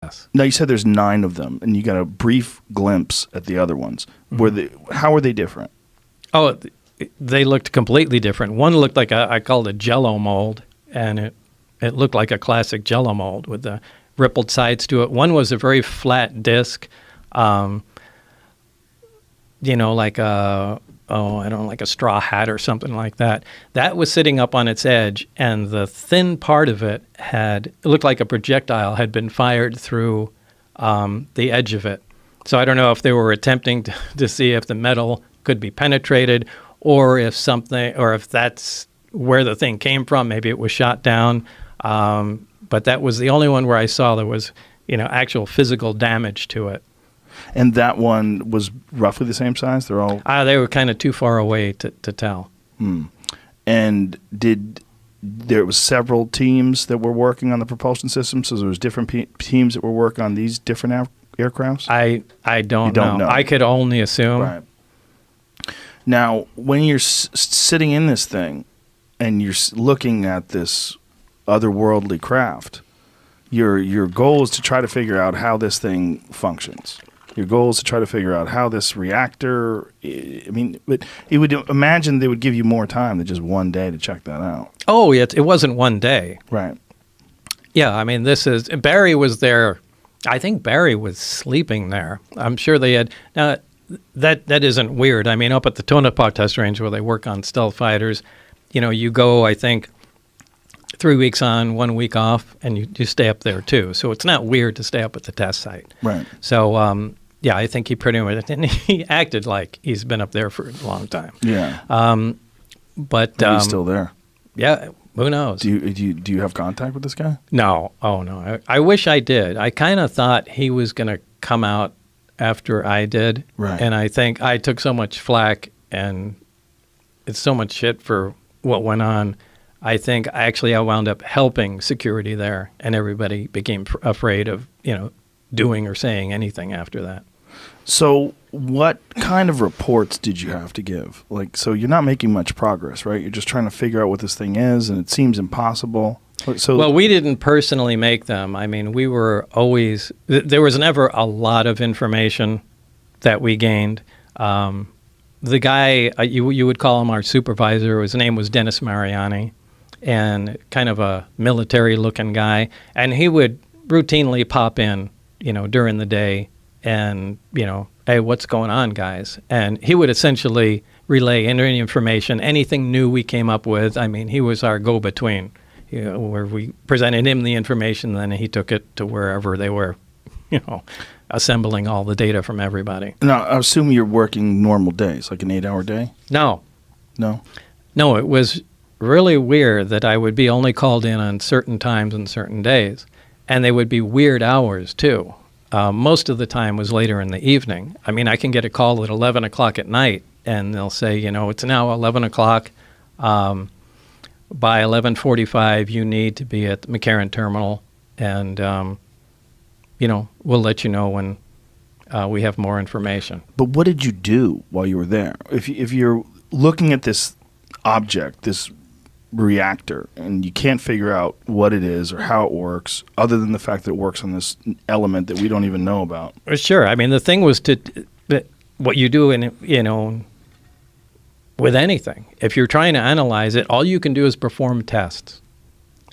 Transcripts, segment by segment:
yes. Now, you said there's 9 of them, and you got a brief glimpse at the other ones. How were they different? Oh, they looked completely different. One looked like I called a Jell-O mold, and it looked like a classic Jell-O mold with the rippled sides to it. One was a very flat disc, like like a straw hat or something like that. That was sitting up on its edge, and the thin part of it it looked like a projectile had been fired through the edge of it. So I don't know if they were attempting to see if the metal could be penetrated, or if that's where the thing came from. Maybe it was shot down. But that was the only one where I saw there was, actual physical damage to it. And that one was roughly the same size? They were kind of too far away to tell. And there was several teams that were working on the propulsion system, so there was different teams that were working on these different aircrafts? I don't know. I could only assume. Right. Now, when you're sitting in this thing and you're looking at this otherworldly craft, your goal is to try to figure out how this thing functions. Your goal is to try to figure out how this reactor, but you would imagine they would give you more time than just one day to check that out. Oh, it wasn't one day. Right. Yeah, Barry was there. I think Barry was sleeping there. I'm sure they had. Now, that isn't weird. Up at the Tonopah test range where they work on stealth fighters, you go, I think, 3 weeks on, 1 week off, and you stay up there too. So it's not weird to stay up at the test site. Right. So, I think he pretty much, and he acted like he's been up there for a long time. Yeah. But he's still there. Yeah. Who knows? Do you have contact with this guy? No. Oh, no. I wish I did. I kind of thought he was going to come out after I did. Right. And I think I took so much flack and it's so much shit for what went on. I think I wound up helping security there, and everybody became afraid of, doing or saying anything after that. So what kind of reports did you have to give? So you're not making much progress, right? You're just trying to figure out what this thing is, and it seems impossible. Well, we didn't personally make them. We were always – there was never a lot of information that we gained. The guy, you would call him our supervisor, his name was Dennis Mariani, and kind of a military-looking guy. And he would routinely pop in, during the day and, hey, what's going on, guys? And he would essentially relay any information, anything new we came up with. He was our go-between, where we presented him the information, then he took it to wherever they were, assembling all the data from everybody. Now, I assume you're working normal days, like an 8-hour day? No. No? No, it was really weird that I would be only called in on certain times and certain days. And they would be weird hours, too. Most of the time was later in the evening. I can get a call at 11 o'clock at night, and they'll say, it's now 11 o'clock. By 11:45, you need to be at the McCarran terminal, and, we'll let you know when we have more information. But what did you do while you were there? If you're looking at this object, this reactor, and you can't figure out what it is or how it works, other than the fact that it works on this element that we don't even know about. Sure. The thing was what you do with anything. If you're trying to analyze it, all you can do is perform tests.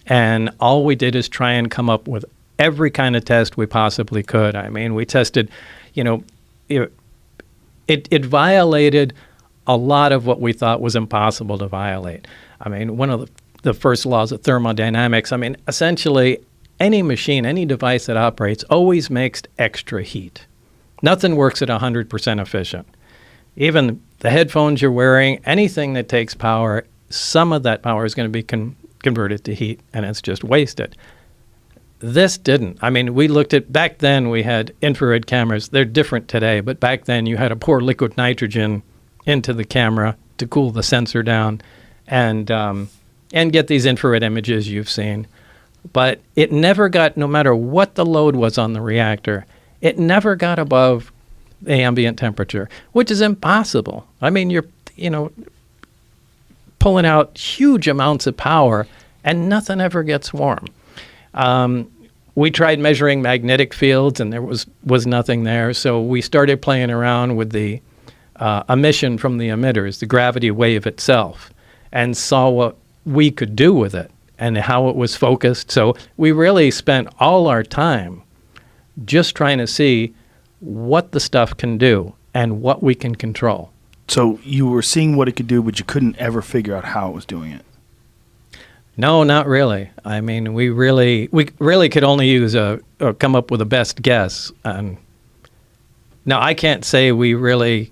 And all we did is try and come up with every kind of test we possibly could. We tested, it violated a lot of what we thought was impossible to violate. One of the first laws of thermodynamics, essentially any machine, any device that operates always makes extra heat. Nothing works at 100% efficient. Even the headphones you're wearing, anything that takes power, some of that power is going to be converted to heat, and it's just wasted. This didn't. We looked at, back then we had infrared cameras. They're different today, but back then you had to pour liquid nitrogen into the camera to cool the sensor down and get these infrared images you've seen. But it never got, no matter what the load was on the reactor, it never got above the ambient temperature, which is impossible. You're, pulling out huge amounts of power and nothing ever gets warm. we tried measuring magnetic fields, and there was nothing there. So we started playing around with the emission from the emitters, the gravity wave itself, and saw what we could do with it and how it was focused. So we really spent all our time just trying to see what the stuff can do and what we can control. So you were seeing what it could do, but you couldn't ever figure out how it was doing it. No, not really. I mean, we really could only use or come up with a best guess. Now, I can't say we really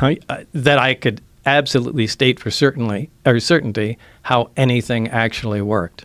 that I could absolutely state for certainty how anything actually worked.